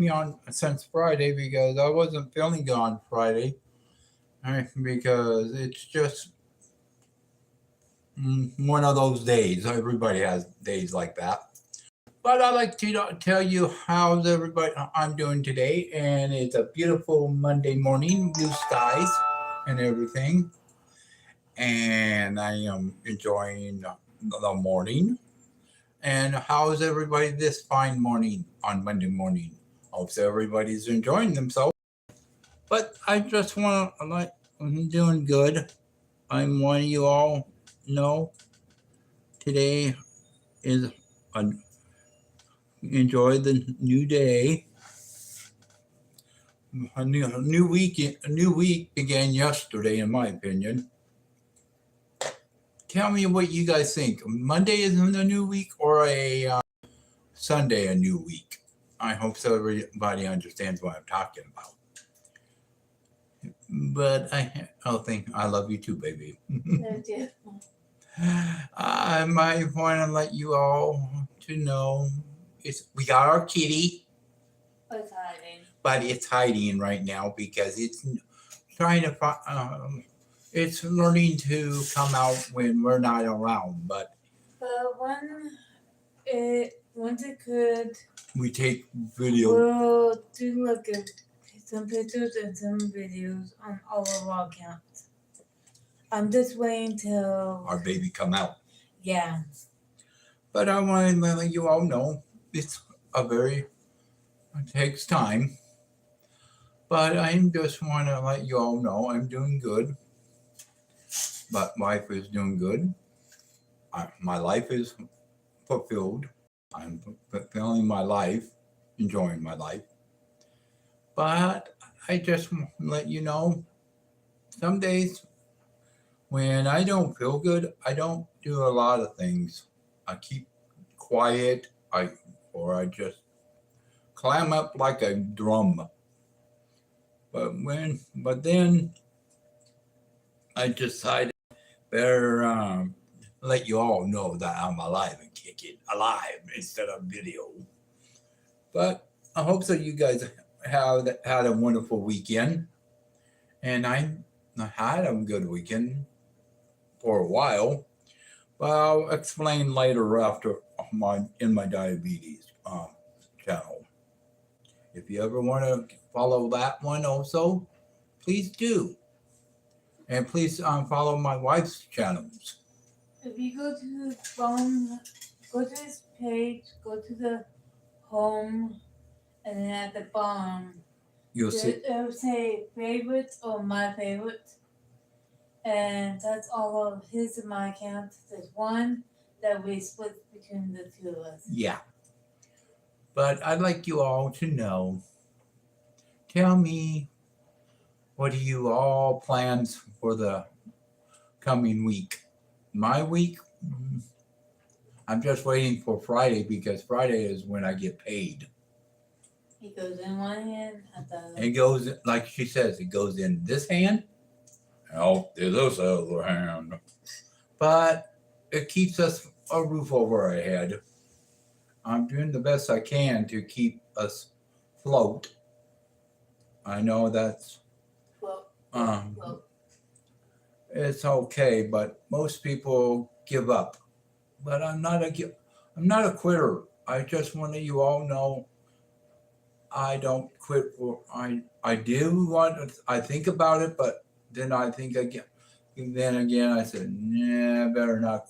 me on since Friday because I wasn't feeling good on Friday. Because it's just one of those days. Everybody has days like that. But I'd like to tell you how's everybody I'm doing today, and it's a beautiful Monday morning, blue skies and everything, and I am enjoying the morning. And how's everybody this fine morning on Monday morning? Hope everybody's enjoying themselves. But I just want to I'm doing good. I'm one of you all know today is a enjoy the new day. A new week began yesterday, in my opinion. Tell me what you guys think. Monday is a new week or a Sunday a new week? I hope so everybody understands what I'm talking about. But I'll think I love you too, baby. Love you. I might want to let you all to know we got our kitty. It's hiding. But it's hiding right now because it's trying to it's learning to come out when we're not around. But once it could, we take video. We'll do some pictures and some videos on all of our accounts. I'm just waiting till our baby come out. Yeah. But I want to let you all know it takes time. But I just want to let you all know I'm doing good. But life is doing good. My life is fulfilled. I'm fulfilling my life, enjoying my life. But I just want to let you know, some days when I don't feel good, I don't do a lot of things. I keep quiet, or I just clam up like a drum. But then I decided better let you all know that I'm alive and kicking alive instead of video. But I hope so you guys have had a wonderful weekend. And I had a good weekend for a while. But I'll explain later after in my diabetes channel. If you ever want to follow that one also, please do. And please follow my wife's channels. If you go to the phone, go to this page, go to the home, and then at the bottom, you'll see it'll say favorites or my favorites. And that's all of his and my accounts. There's one that we split between the two of us. Yeah. But I'd like you all to know, tell me, what are you all plans for the coming week? My week, I'm just waiting for Friday because Friday is when I get paid. It goes in one hand. It goes, like she says, it goes in this hand. Oh, there's this other hand. But it keeps us a roof over our head. I'm doing the best I can to keep us afloat. I know that's it's okay, but most people give up. But I'm not a quitter. I just want you all know I don't quit. I do want. I think about it, but then I think again. Then again, I said, nah, better not.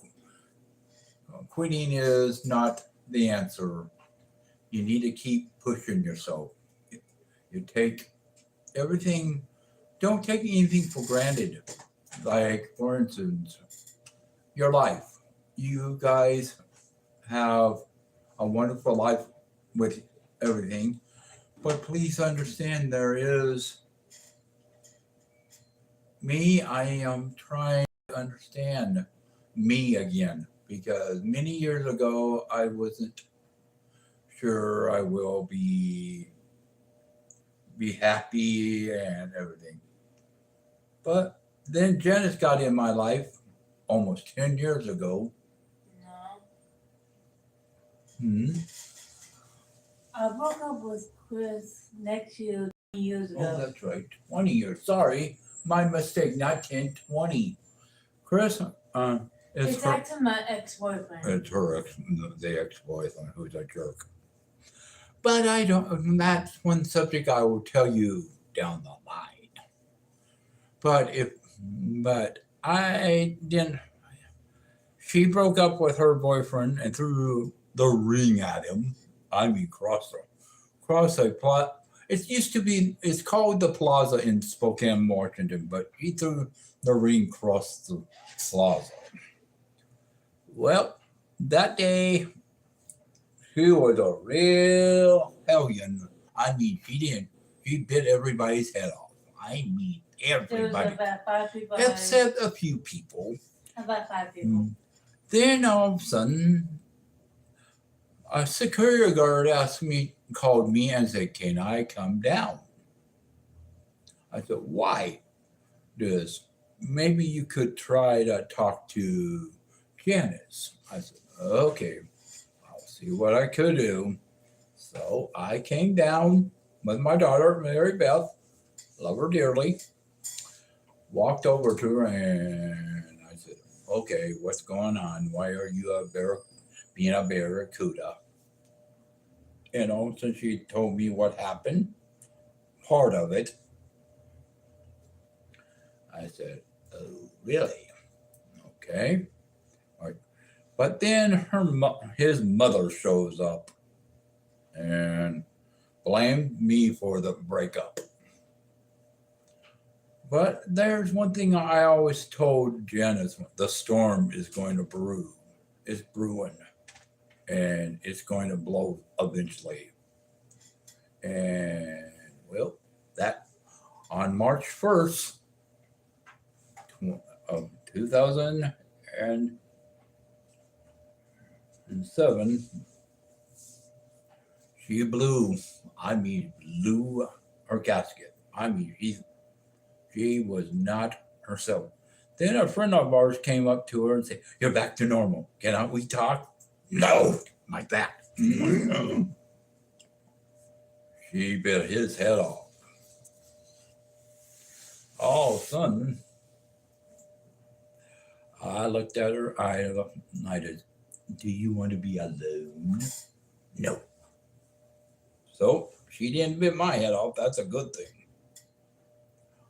Quitting is not the answer. You need to keep pushing yourself. You take everything. Don't take anything for granted. Like, for instance, your life. You guys have a wonderful life with everything. But please understand there is me. I am trying to understand me again because many years ago I wasn't sure I will be happy and everything. But then Janice got in my life almost 10 years ago. No. I broke up with Chris, next year, 20 years Oh, ago. that's right. 20 years. Sorry. My mistake. Not 10, 20. Chris, it's It's her, actually my ex-boyfriend. it's her ex, the ex-boyfriend who's a jerk. But I don't, that's one subject I will tell you down the line. But I didn't, she broke up with her boyfriend and threw the ring at him. I mean, cross a plot. It used to be, it's called the Plaza in Spokane, Washington, but he threw the ring across the plaza. Well, that day, she was a real hellion. I mean, she bit everybody's head off. I mean, There was everybody, about 5 people. except a few people. About 5 people. Then all of a sudden, a security guard called me and said, "Can I come down?" I said, "Why?" This maybe you could try to talk to Janice. I said, "Okay, I'll see what I could do." So I came down with my daughter, Mary Beth, love her dearly, walked over to her and I said, "Okay, what's going on? Why are you being a barracuda?" Since she told me what happened, part of it, I said, "Oh, really? Okay." All right. But then his mother shows up and blamed me for the breakup. But there's one thing I always told Janice: the storm is going to brew. It's brewing, and it's going to blow eventually. And well, that on March 1st of 2007, she blew her gasket. I mean, she was not herself. Then a friend of ours came up to her and said, "You're back to normal. Cannot we talk?" "No," like that. She bit his head off. All of a sudden, I looked at her. I said, "Do you want to be alone?" "No." So she didn't bit my head off. That's a good thing.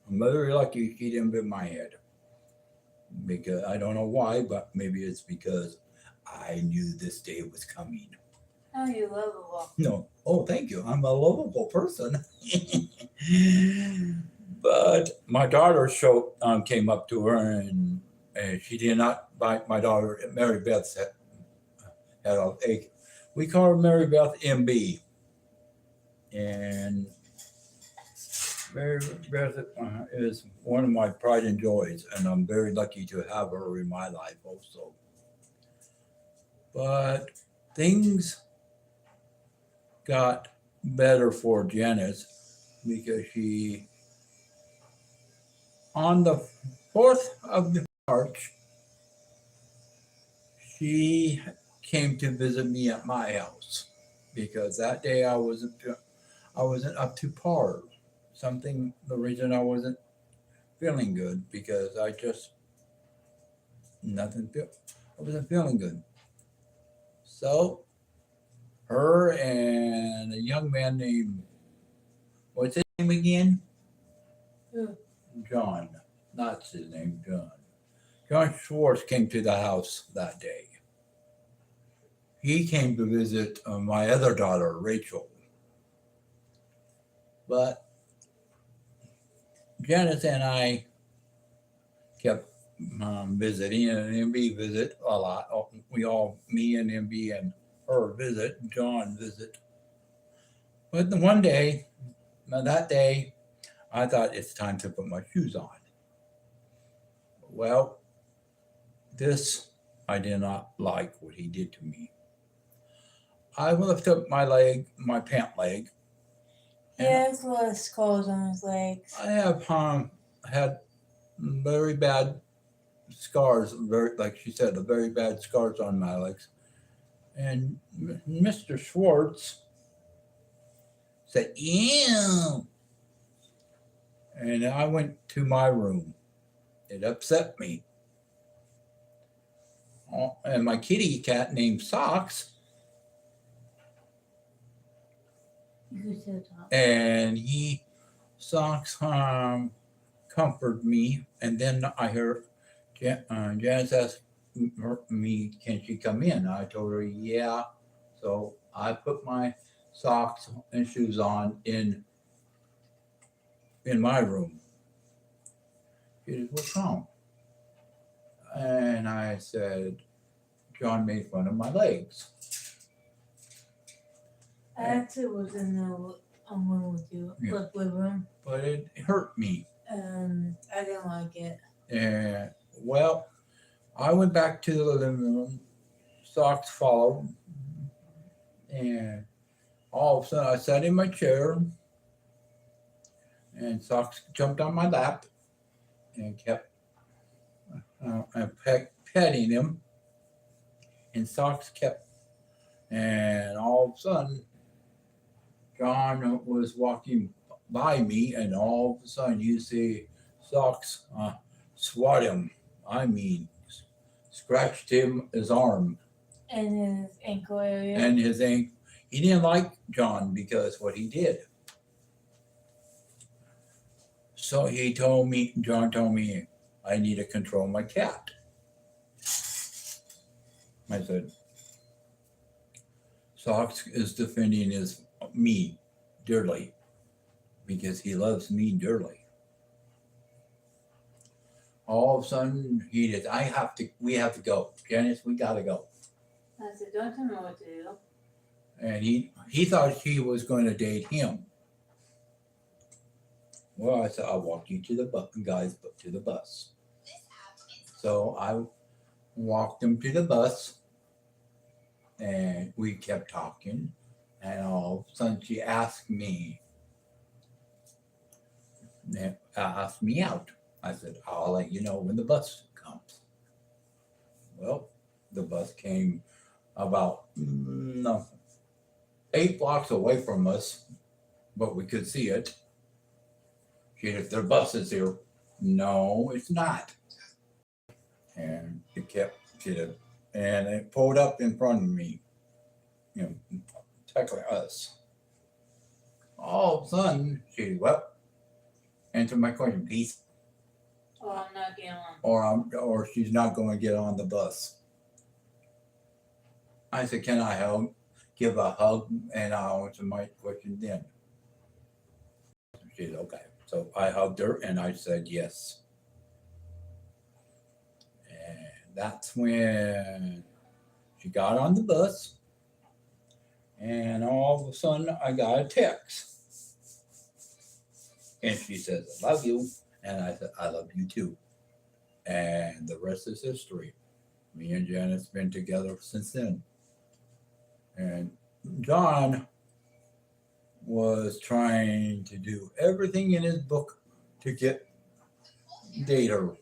I'm very lucky she didn't bit my head. Because I don't know why, but maybe it's because I knew this day was coming. Oh, you lovable. No. Oh, thank you. I'm a lovable person. But my daughter came up to her and she did not bite my daughter, Mary Beth's head off. We call her Mary Beth MB. And Mary Beth is one of my pride and joys, and I'm very lucky to have her in my life also. But things got better for Janice because on the 4th of March, she came to visit me at my house because that day I wasn't up to par. The reason I wasn't feeling good because I wasn't feeling good. So her and a young man named, what's his name again? Who? John. That's his name, John. John Schwartz came to the house that day. He came to visit my other daughter, Rachel. But Janice and I kept visiting, and MB visit a lot. Me and MB and her visit, John visit. But that day, I thought it's time to put my shoes on. Well, I did not like what he did to me. I lifted up my pant leg. He has a lot of scars on his legs. I have had very bad scars, like she said, very bad scars on my legs. And Mr. Schwartz said, ew. And I went to my room. It upset me. And my kitty cat named Socks, You could still talk. and Socks comforted me. And then I heard Janice asked me, can she come in? I told her, yeah. So I put my socks and shoes on in my room. She said, what's wrong? And I said, John made fun of my legs. I actually was in the room with you, Yeah. like living room, But it hurt me. and I didn't like it. And well, I went back to the living room. Socks followed. And all of a sudden I sat in my chair and Socks jumped on my lap and kept petting him. And Socks kept, and all of a sudden John was walking by me, and all of a sudden you see Socks swat him. I mean, scratched his arm And his ankle area. and his ankle. He didn't like John because what he did. So John told me, I need to control my cat. I said, Socks is defending me dearly because he loves me dearly. All of a sudden he did, we have to go. Janice, we gotta go. I said, don't tell me what to do. And he thought she was going to date him. Well, I said, I'll walk you to the bus. So I walked him to the bus, and we kept talking. And all of a sudden, she asked me out. I said, I'll let you know when the bus comes. Well, the bus came about 8 blocks away from us, but we could see it. She said, their bus is here. No, it's not. And and it pulled up in front of me, tackling us. All of a sudden, she answer my question, please. Oh, I'm not getting on. Or she's not going to get on the bus. I said, can I give a hug, and I'll answer my question then. She said, okay. So I hugged her and I said yes. And that's when she got on the bus, and all of a sudden I got a text. And she says, I love you. And I said, I love you too. And the rest is history. Me and Janice been together since then. And John was trying to do everything in his book to date her.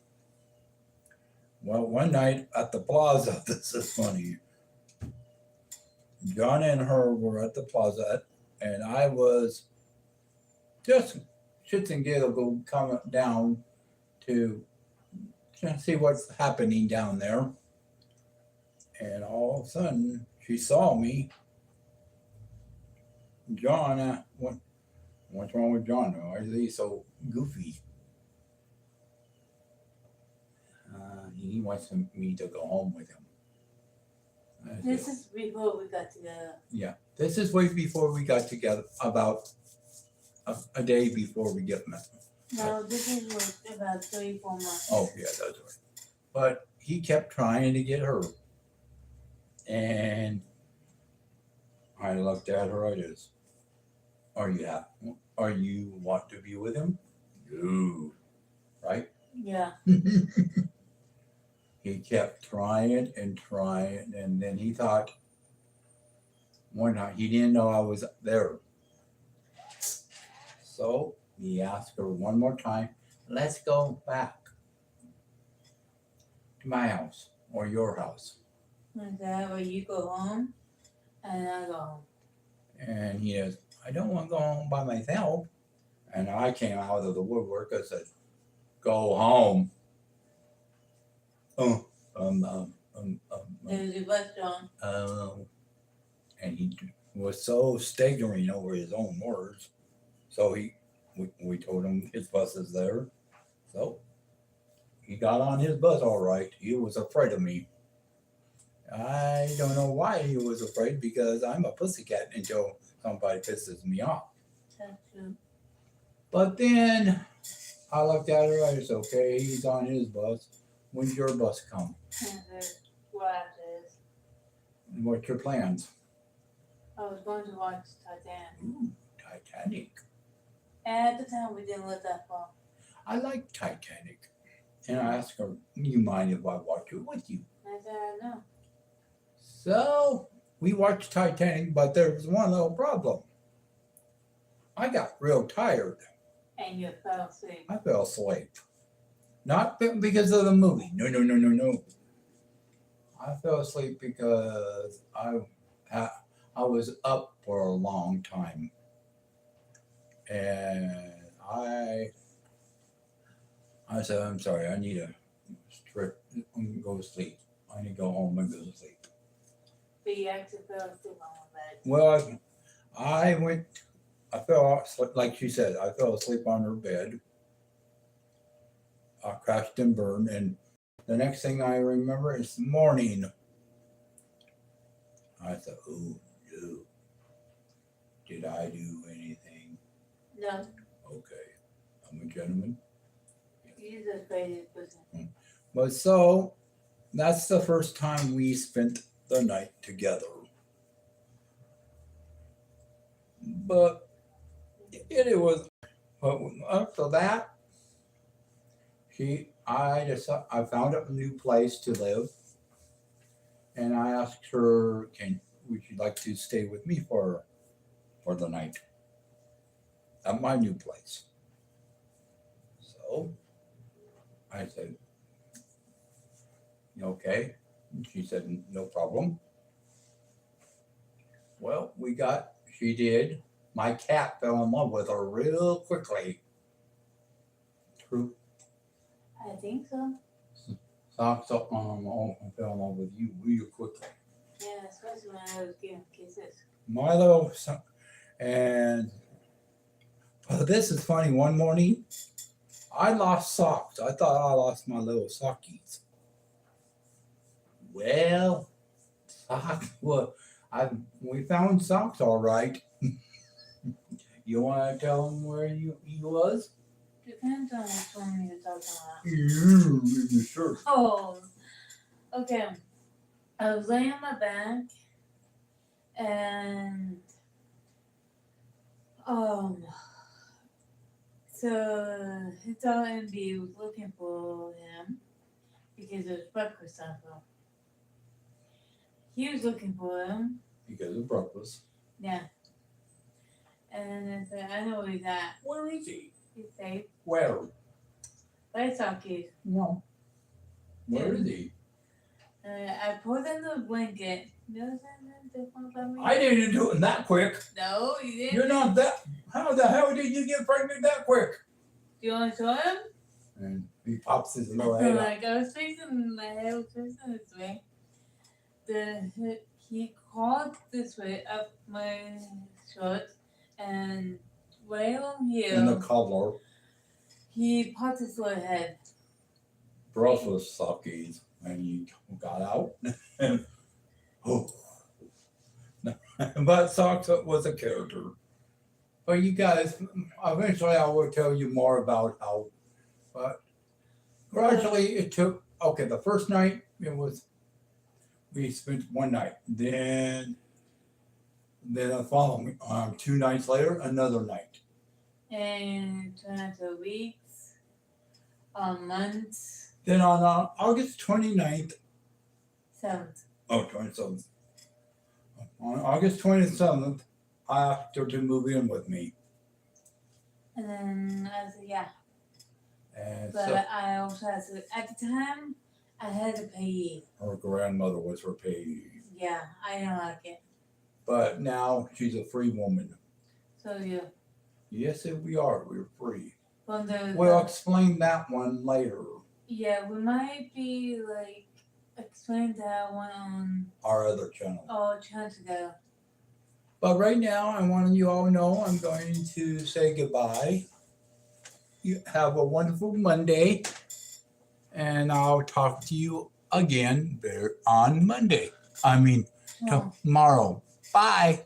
Well, one night at the plaza, this is funny. John and her were at the plaza, and I was just shits and giggles coming down to see what's happening down there. And all of a sudden, she saw me. John, what's wrong with John? Why is he so goofy? He wants me to go home with him. This is before we got together. Yeah, this is way before we got together, about a day before we get met. No, this is like about 3-4 months. Oh, yeah, that's right. But he kept trying to get her. And I looked at her, it is, are you want to be with him? No. Right? Yeah. He kept trying, and then he thought one night, he didn't know I was there. So he asked her one more time, let's go back to my house or your house. And that way you go home and I go home. And he says, I don't want to go home by myself. And I came out of the woodwork. I said, go home. Oh, There's a restaurant. and he was so staggering over his own words. So we told him his bus is there. So he got on his bus all right. He was afraid of me. I don't know why he was afraid because I'm a pussycat until somebody pisses me off. That's true. But then I looked at her. I said, okay, he's on his bus. When's your bus come? And there's what after this? And what's your plans? I was going to watch Titanic. Ooh, Titanic. At the time, we didn't live that far. I like Titanic. And I asked her, you mind if I watch it with you? I said, I know. So we watched Titanic, but there was one little problem. I got real tired. And you fell asleep. I fell asleep. Not because of the movie. No. I fell asleep because I was up for a long time. And I said, I'm sorry, I need to go to sleep. I need to go home and go to sleep. But you actually fell asleep on the bed. Well, I fell asleep, like she said, I fell asleep on her bed. I crashed and burned, and the next thing I remember is the morning. I thought, oh no, did I do anything? No, Okay, I'm a gentleman. you're the craziest person. But so that's the first time we spent the night together. But it was, but after that, I found a new place to live, and I asked her, would you like to stay with me for the night at my new place? So I said, okay. And she said, no problem. Well, she did. My cat fell in love with her real quickly. True. I think so. Socks up on fell in love with you real quickly. Yeah, especially when I was giving kisses. Milo, and well, this is funny. One morning, I lost socks. I thought I lost my little sockies. Well, socks. Well, we found socks all right. You want to tell them where he was? Depends on which one you're talking about. You in the shirt. Oh, okay. I was laying on my back, and so he thought MB was looking for him because it was breakfast time for him. He was looking for him, Because of breakfast. yeah. And then I said, I know where he's at. Where is he? He's safe. Where? By Sockies. No. Where is he? I put in the blanket. I didn't do it that quick. No, you didn't. You're not that. How the hell did you get pregnant that quick? Do you want to show him? And he pops his little head up. Like I was facing my head was facing this way. He crawled this way up my shorts and way on here. In the collar. He popped his little head. Breakfast sockies. And he got out. And oh. But Socks was a character. But you guys, eventually I will tell you more about how. But gradually it took, okay, the first night we spent one night. Then the following, 2 nights later, another night. And turned into weeks, months, Then on August 29th, 7th. 27th. On August 27th, I asked her to move in with me. And then I said, yeah. And But so I also had to, at the time, I had to pay. her grandmother was her pay. Yeah, I didn't like it. But now she's a free woman. So yeah, Yes, we are. We're free. from the We'll explain that one later. yeah, we might be like explain that one on Our other channel. channel together. But right now, I want you all know I'm going to say goodbye. You have a wonderful Monday, and I'll talk to you again on Monday. I mean, Oh. tomorrow. Bye.